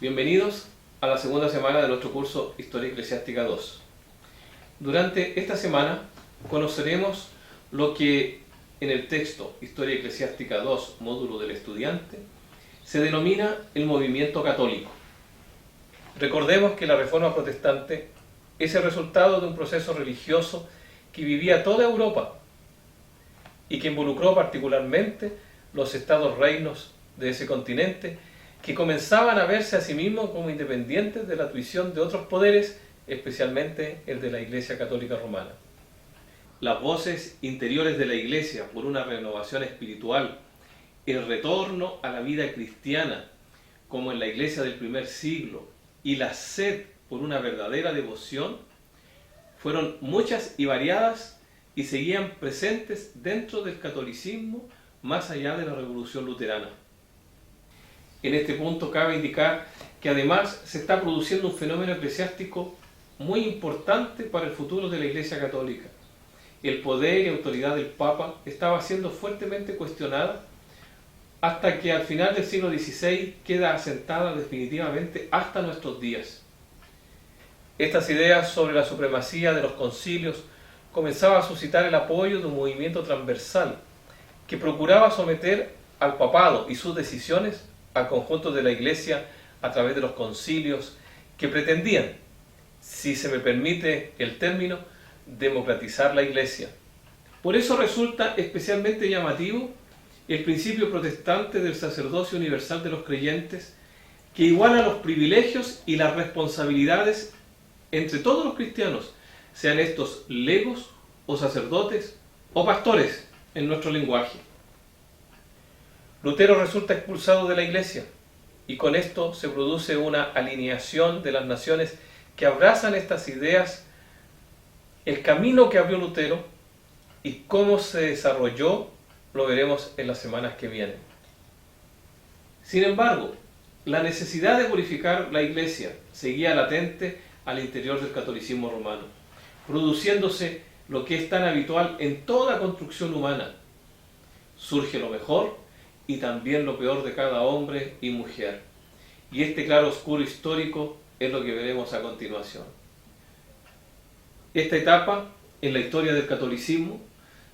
Bienvenidos a la segunda semana de nuestro curso Historia Eclesiástica 2. Durante esta semana conoceremos lo que en el texto Historia Eclesiástica 2, módulo del estudiante, se denomina el movimiento católico. Recordemos que la Reforma Protestante es el resultado de un proceso religioso que vivía toda Europa y que involucró particularmente los estados-reinos de ese continente, que comenzaban a verse a sí mismos como independientes de la tuición de otros poderes, especialmente el de la Iglesia Católica Romana. Las voces interiores de la Iglesia por una renovación espiritual, el retorno a la vida cristiana, como en la Iglesia del primer siglo, y la sed por una verdadera devoción, fueron muchas y variadas y seguían presentes dentro del catolicismo más allá de la Revolución Luterana. En este punto cabe indicar que además se está produciendo un fenómeno eclesiástico muy importante para el futuro de la Iglesia Católica. El poder y autoridad del Papa estaba siendo fuertemente cuestionada hasta que al final del siglo XVI queda asentada definitivamente hasta nuestros días. Estas ideas sobre la supremacía de los concilios comenzaban a suscitar el apoyo de un movimiento transversal que procuraba someter al papado y sus decisiones al conjunto de la Iglesia a través de los concilios que pretendían, si se me permite el término, democratizar la Iglesia. Por eso resulta especialmente llamativo el principio protestante del sacerdocio universal de los creyentes, que iguala los privilegios y las responsabilidades entre todos los cristianos, sean estos legos o sacerdotes o pastores en nuestro lenguaje. Lutero resulta expulsado de la Iglesia y con esto se produce una alineación de las naciones que abrazan estas ideas. El camino que abrió Lutero y cómo se desarrolló lo veremos en las semanas que vienen. Sin embargo, la necesidad de purificar la Iglesia seguía latente al interior del catolicismo romano, produciéndose lo que es tan habitual en toda construcción humana. Surge lo mejor y también lo peor de cada hombre y mujer. Y este claro oscuro histórico es lo que veremos a continuación. Esta etapa en la historia del catolicismo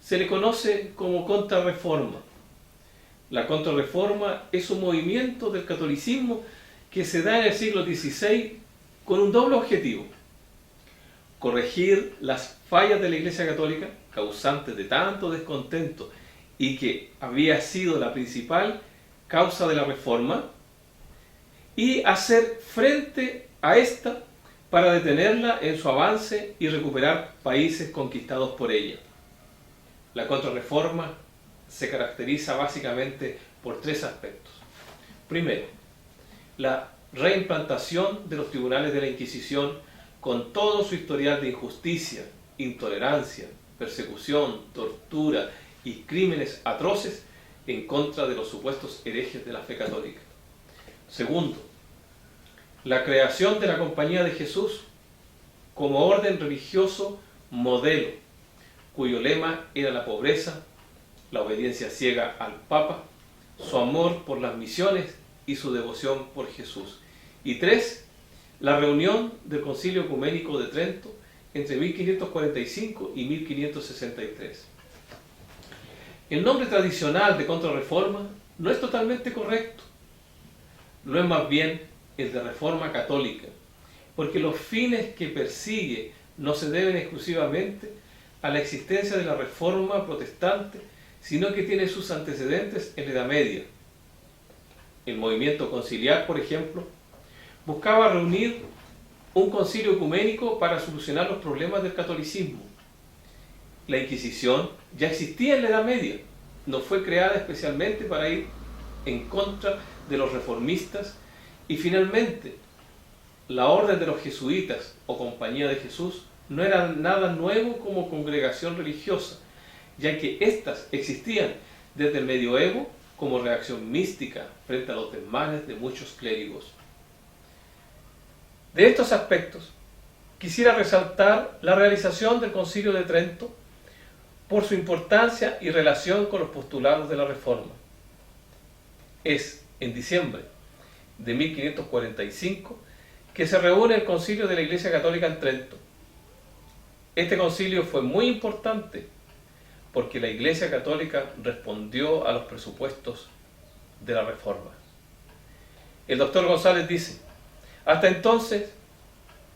se le conoce como Contrarreforma. La Contrarreforma es un movimiento del catolicismo que se da en el siglo XVI con un doble objetivo: corregir las fallas de la Iglesia Católica, causantes de tanto descontento y que había sido la principal causa de la Reforma, y hacer frente a esta para detenerla en su avance y recuperar países conquistados por ella. La Contrarreforma se caracteriza básicamente por tres aspectos. Primero, la reimplantación de los tribunales de la Inquisición con todo su historial de injusticia, intolerancia, persecución, tortura y crímenes atroces en contra de los supuestos herejes de la fe católica. Segundo, la creación de la Compañía de Jesús como orden religioso modelo, cuyo lema era la pobreza, la obediencia ciega al Papa, su amor por las misiones y su devoción por Jesús. Y tres, la reunión del Concilio Ecuménico de Trento entre 1545 y 1563. El nombre tradicional de Contrarreforma no es totalmente correcto, no es más bien el de Reforma Católica, porque los fines que persigue no se deben exclusivamente a la existencia de la Reforma Protestante, sino que tiene sus antecedentes en la Edad Media. El movimiento conciliar, por ejemplo, buscaba reunir un concilio ecuménico para solucionar los problemas del catolicismo. La Inquisición ya existía en la Edad Media, no fue creada especialmente para ir en contra de los reformistas, y finalmente la Orden de los Jesuitas o Compañía de Jesús no era nada nuevo como congregación religiosa, ya que éstas existían desde el medioevo como reacción mística frente a los desmanes de muchos clérigos. De estos aspectos, quisiera resaltar la realización del Concilio de Trento por su importancia y relación con los postulados de la Reforma. Es en diciembre de 1545, que se reúne el concilio de la Iglesia Católica en Trento. Este concilio fue muy importante porque la Iglesia Católica respondió a los presupuestos de la Reforma. El doctor González dice: hasta entonces,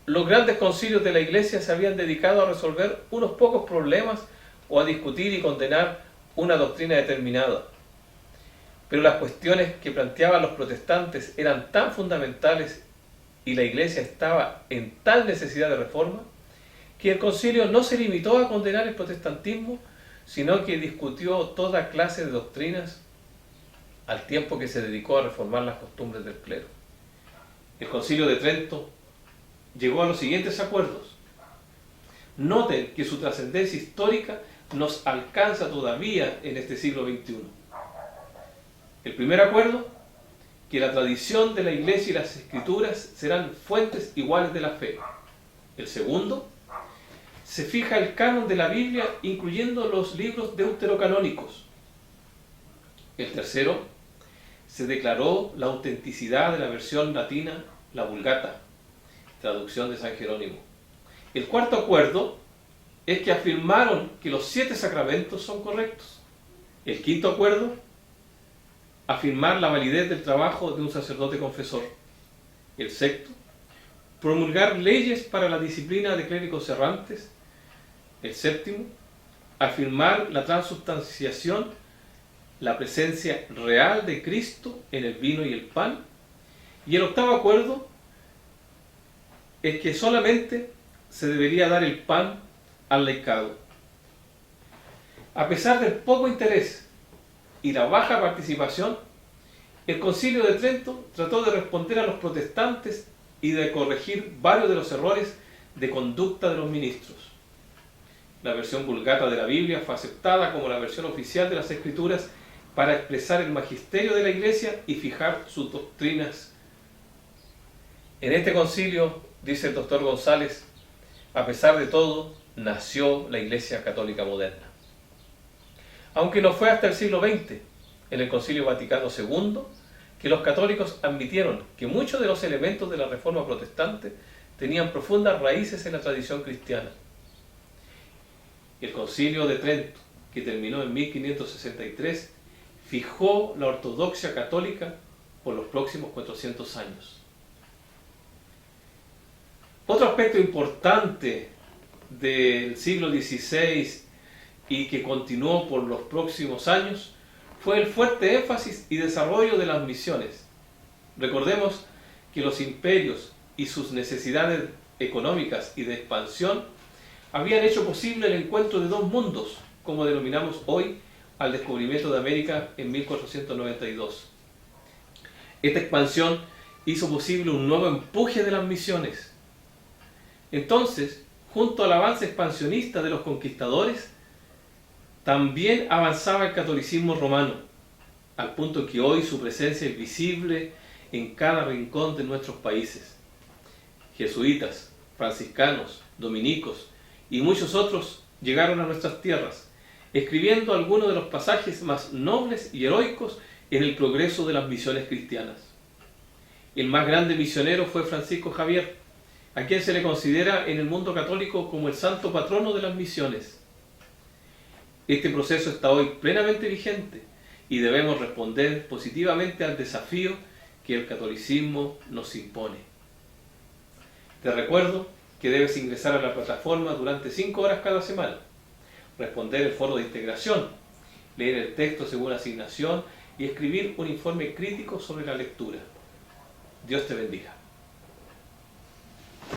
los grandes concilios de la Iglesia se habían dedicado a resolver unos pocos problemas o a discutir y condenar una doctrina determinada. Pero las cuestiones que planteaban los protestantes eran tan fundamentales y la Iglesia estaba en tal necesidad de reforma, que el concilio no se limitó a condenar el protestantismo, sino que discutió toda clase de doctrinas al tiempo que se dedicó a reformar las costumbres del clero. El concilio de Trento llegó a los siguientes acuerdos. Noten que su trascendencia histórica nos alcanza todavía en este siglo XXI. El primer acuerdo: que la tradición de la Iglesia y las Escrituras serán fuentes iguales de la fe. El segundo: se fija el canon de la Biblia, incluyendo los libros deuterocanónicos. El tercero: se declaró la autenticidad de la versión latina, la Vulgata, traducción de San Jerónimo. El cuarto acuerdo es que afirmaron que los 7 sacramentos son correctos. El quinto acuerdo: afirmar la validez del trabajo de un sacerdote confesor. El sexto: promulgar leyes para la disciplina de clérigos errantes. El séptimo: afirmar la transubstanciación, la presencia real de Cristo en el vino y el pan. Y el octavo acuerdo es que solamente se debería dar el pan al laicado. A pesar del poco interés y la baja participación, el Concilio de Trento trató de responder a los protestantes y de corregir varios de los errores de conducta de los ministros. La versión Vulgata de la Biblia fue aceptada como la versión oficial de las Escrituras para expresar el magisterio de la Iglesia y fijar sus doctrinas. En este concilio, dice el doctor González, a pesar de todo, nació la Iglesia Católica moderna. Aunque no fue hasta el siglo XX, en el Concilio Vaticano II, que los católicos admitieron que muchos de los elementos de la Reforma protestante tenían profundas raíces en la tradición cristiana. El Concilio de Trento, que terminó en 1563, fijó la ortodoxia católica por los próximos 400 años. Otro aspecto importante del siglo XVI y que continuó por los próximos años fue el fuerte énfasis y desarrollo de las misiones. Recordemos que los imperios y sus necesidades económicas y de expansión habían hecho posible el encuentro de dos mundos, como denominamos hoy al descubrimiento de América en 1492. Esta expansión hizo posible un nuevo empuje de las misiones. Entonces, junto al avance expansionista de los conquistadores, también avanzaba el catolicismo romano, al punto que hoy su presencia es visible en cada rincón de nuestros países. Jesuitas, franciscanos, dominicos y muchos otros llegaron a nuestras tierras, escribiendo algunos de los pasajes más nobles y heroicos en el progreso de las misiones cristianas. El más grande misionero fue Francisco Javier, a quien se le considera en el mundo católico como el santo patrono de las misiones. Este proceso está hoy plenamente vigente y debemos responder positivamente al desafío que el catolicismo nos impone. Te recuerdo que debes ingresar a la plataforma durante 5 horas cada semana, responder el foro de integración, leer el texto según asignación y escribir un informe crítico sobre la lectura. Dios te bendiga.